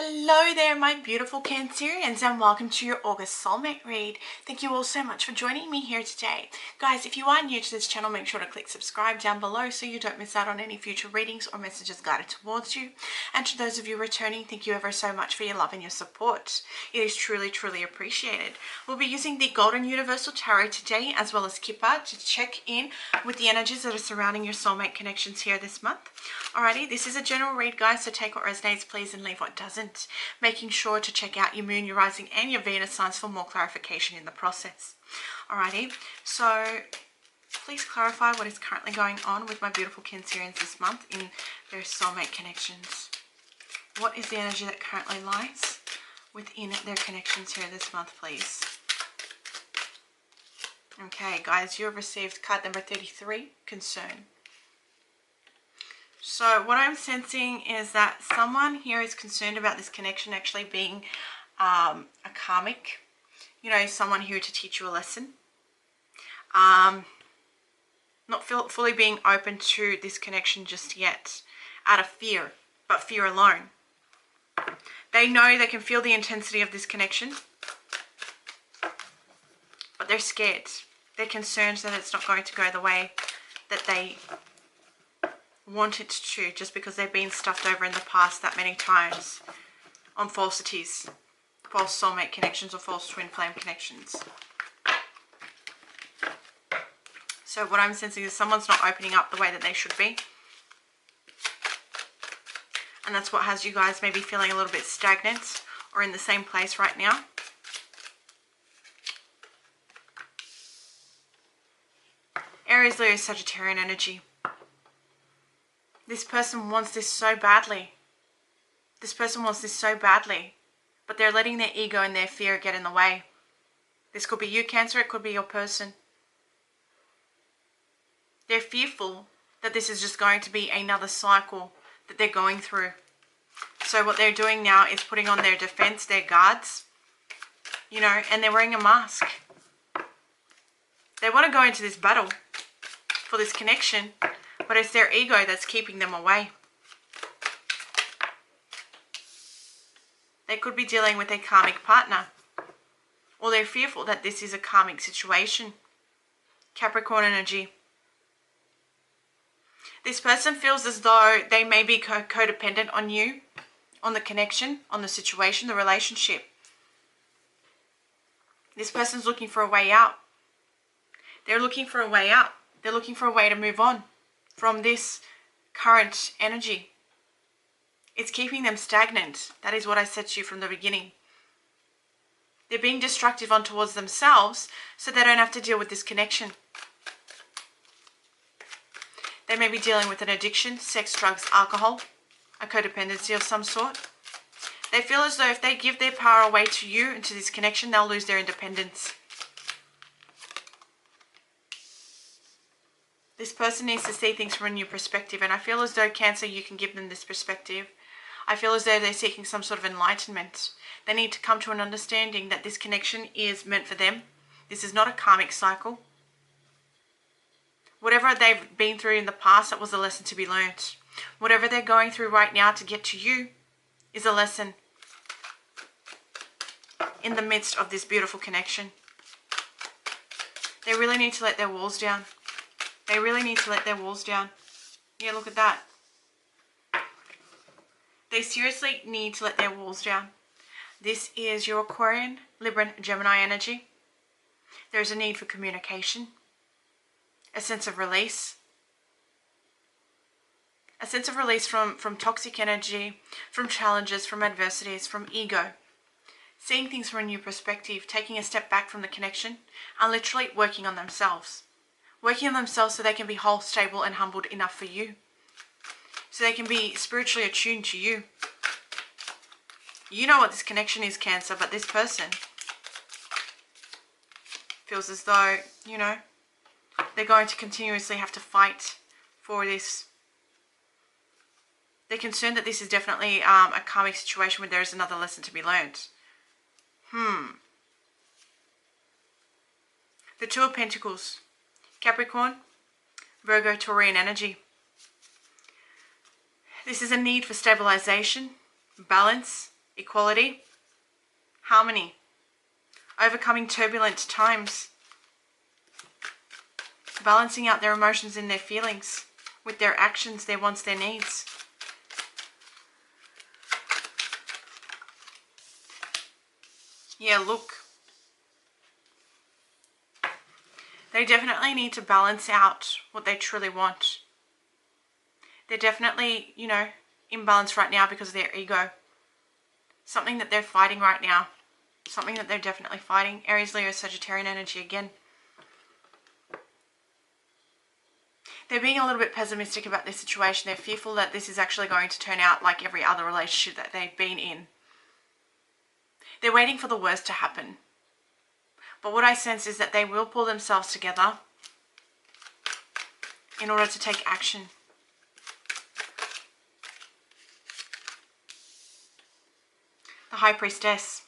Hello there, my beautiful Cancerians, and welcome to your August soulmate read. Thank you all so much for joining me here today. Guys, if you are new to this channel, make sure to click subscribe down below so you don't miss out on any future readings or messages guided towards you. And to those of you returning, thank you ever so much for your love and your support. It is truly, truly appreciated. We'll be using the Golden Universal Tarot today, as well as Kippa, to check in with the energies that are surrounding your soulmate connections here this month. Alrighty, this is a general read, guys, so take what resonates, please, and leave what doesn't. Making sure to check out your moon, your rising, and your Venus signs for more clarification in the process. Alrighty, so please clarify what is currently going on with my beautiful Cancerians this month in their soulmate connections. What is the energy that currently lies within their connections here this month, please? Okay, guys, you have received card number 33, Concern. So what I'm sensing is that someone here is concerned about this connection actually being a karmic, you know, someone here to teach you a lesson. Not fully being open to this connection just yet out of fear, but fear alone. They know they can feel the intensity of this connection, but they're scared. They're concerned that it's not going to go the way that they want it to, just because they've been stuffed over in the past that many times on falsities, false soulmate connections or false twin flame connections. So what I'm sensing is someone's not opening up the way that they should be, and that's what has you guys maybe feeling a little bit stagnant or in the same place right now. Aries, Leo, Sagittarian energy. This person wants this so badly. This person wants this so badly, but they're letting their ego and their fear get in the way. This could be you, Cancer. It could be your person. They're fearful that this is just going to be another cycle that they're going through. So what they're doing now is putting on their defense, their guards, you know, and they're wearing a mask. They want to go into this battle for this connection, but it's their ego that's keeping them away. They could be dealing with a karmic partner, or they're fearful that this is a karmic situation. Capricorn energy. This person feels as though they may be codependent on you, on the connection, on the situation, the relationship. This person's looking for a way out. They're looking for a way out. They're looking for a way to move on from this current energy. It's keeping them stagnant. That is what I said to you from the beginning. They're being destructive on towards themselves so they don't have to deal with this connection. They may be dealing with an addiction, sex, drugs, alcohol, a codependency of some sort. They feel as though if they give their power away to you and to this connection, they'll lose their independence. This person needs to see things from a new perspective, and I feel as though, Cancer, you can give them this perspective. I feel as though they're seeking some sort of enlightenment. They need to come to an understanding that this connection is meant for them. This is not a karmic cycle. Whatever they've been through in the past, that was a lesson to be learnt. Whatever they're going through right now to get to you is a lesson in the midst of this beautiful connection. They really need to let their walls down. They really need to let their walls down. Yeah, look at that. They seriously need to let their walls down. This is your Aquarian, Libran, Gemini energy. There's a need for communication, a sense of release. A sense of release from toxic energy, from challenges, from adversities, from ego. Seeing things from a new perspective, taking a step back from the connection, and literally working on themselves. Working on themselves so they can be whole, stable, and humbled enough for you. So they can be spiritually attuned to you. You know what this connection is, Cancer, but this person feels as though, you know, they're going to continuously have to fight for this. They're concerned that this is definitely a karmic situation where there is another lesson to be learned. The Two of Pentacles. Capricorn, Virgo, Taurian energy. This is a need for stabilization, balance, equality, harmony, overcoming turbulent times, balancing out their emotions and their feelings with their actions, their wants, their needs. Yeah, look. They definitely need to balance out what they truly want. They're definitely, you know, imbalanced right now because of their ego. Something that they're fighting right now. Something that they're definitely fighting. Aries, Leo, Sagittarian energy again. They're being a little bit pessimistic about this situation. They're fearful that this is actually going to turn out like every other relationship that they've been in. They're waiting for the worst to happen. But what I sense is that they will pull themselves together in order to take action. The High Priestess.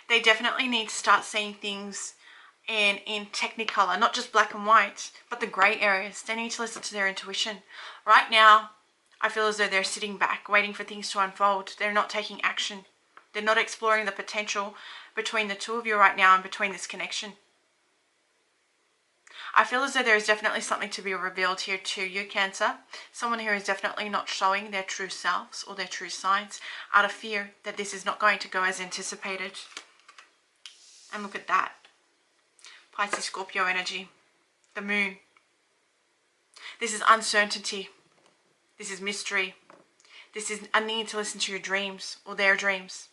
They definitely need to start seeing things in technicolor, not just black and white, but the grey areas. They need to listen to their intuition. Right now, I feel as though they're sitting back, waiting for things to unfold. They're not taking action. They're not exploring the potential between the two of you right now and between this connection. I feel as though there is definitely something to be revealed here to you, Cancer. Someone who is definitely not showing their true selves or their true signs out of fear that this is not going to go as anticipated. And look at that. Pisces, Scorpio energy. The Moon. This is uncertainty. This is mystery. This is a need to listen to your dreams or their dreams.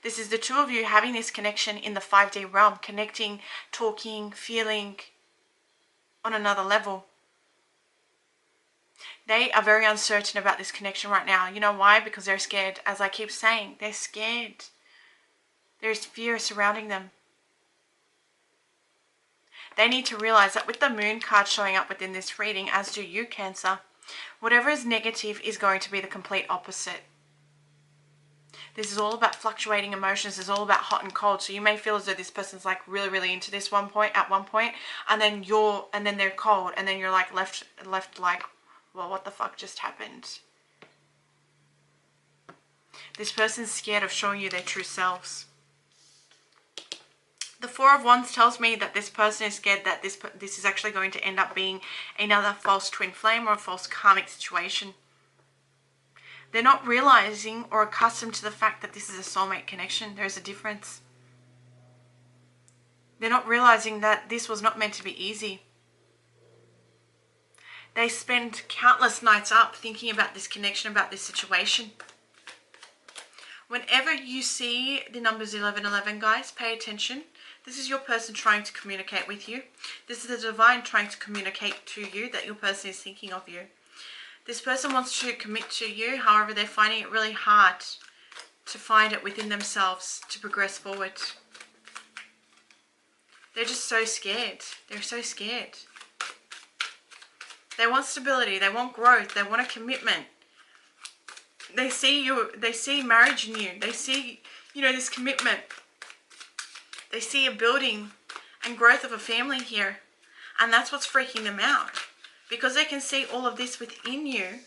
This is the two of you having this connection in the 5D realm, connecting, talking, feeling on another level. They are very uncertain about this connection right now. You know why? Because they're scared. As I keep saying, they're scared. There's fear surrounding them. They need to realize that with the Moon card showing up within this reading, as do you, Cancer, whatever is negative is going to be the complete opposite. This is all about fluctuating emotions. It's all about hot and cold. So you may feel as though this person's like really into this at one point, and then they're cold, and then you're like left like, well, what the fuck just happened? This person's scared of showing you their true selves. The Four of Wands tells me that this person is scared that this is actually going to end up being another false twin flame or a false karmic situation. They're not realizing or accustomed to the fact that this is a soulmate connection. There's a difference. They're not realizing that this was not meant to be easy. They spend countless nights up thinking about this connection, about this situation. Whenever you see the numbers 1111, guys, pay attention. This is your person trying to communicate with you. This is the divine trying to communicate to you that your person is thinking of you. This person wants to commit to you, however, they're finding it really hard to find it within themselves to progress forward. They're just so scared. They're so scared. They want stability. They want growth. They want a commitment. They see you. They see marriage in you. They see, you know, this commitment. They see a building and growth of a family here. And that's what's freaking them out. Because they can see all of this within you,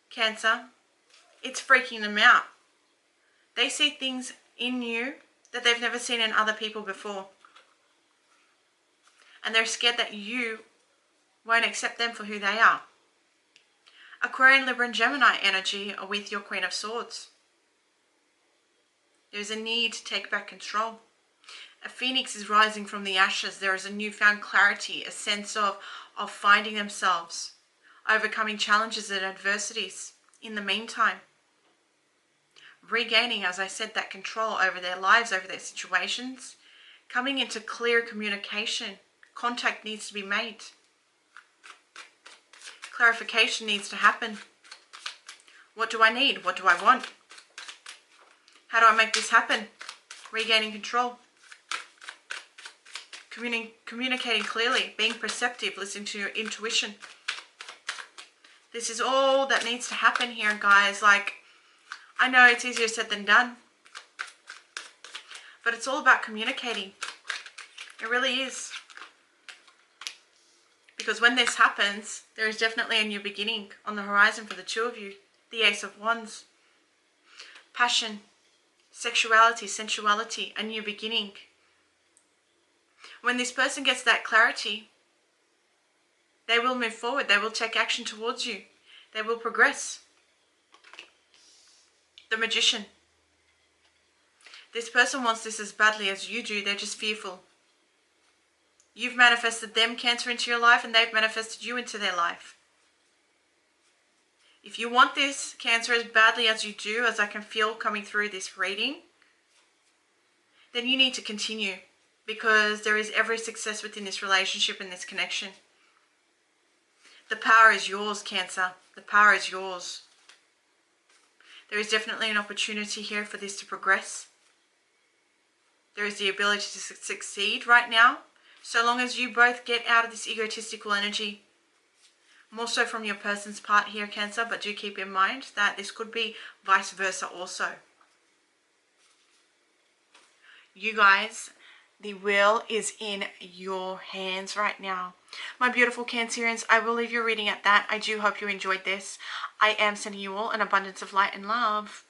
Cancer, it's freaking them out. They see things in you that they've never seen in other people before. And they're scared that you won't accept them for who they are. Aquarian, Libra and Gemini energy are with your Queen of Swords. There's a need to take back control. A phoenix is rising from the ashes. There is a newfound clarity, a sense of finding themselves, overcoming challenges and adversities in the meantime. Regaining, as I said, that control over their lives, over their situations. Coming into clear communication. Contact needs to be made. Clarification needs to happen. What do I need? What do I want? How do I make this happen? Regaining control. Communicating clearly, being perceptive, listening to your intuition. This is all that needs to happen here, guys. Like, I know it's easier said than done, but it's all about communicating. It really is. Because when this happens, there is definitely a new beginning on the horizon for the two of you. The Ace of Wands. Passion, sexuality, sensuality, a new beginning. When this person gets that clarity, they will move forward. They will take action towards you. They will progress. The Magician. This person wants this as badly as you do. They're just fearful. You've manifested them, Cancer, into your life, and they've manifested you into their life. If you want this, Cancer, as badly as you do, as I can feel coming through this reading, then you need to continue, because there is every success within this relationship and this connection. The power is yours, Cancer. The power is yours. There is definitely an opportunity here for this to progress. There is the ability to succeed right now, so long as you both get out of this egotistical energy. More so from your person's part here, Cancer, but do keep in mind that this could be vice versa also. You guys, the wheel is in your hands right now. My beautiful Cancerians, I will leave your reading at that. I do hope you enjoyed this. I am sending you all an abundance of light and love.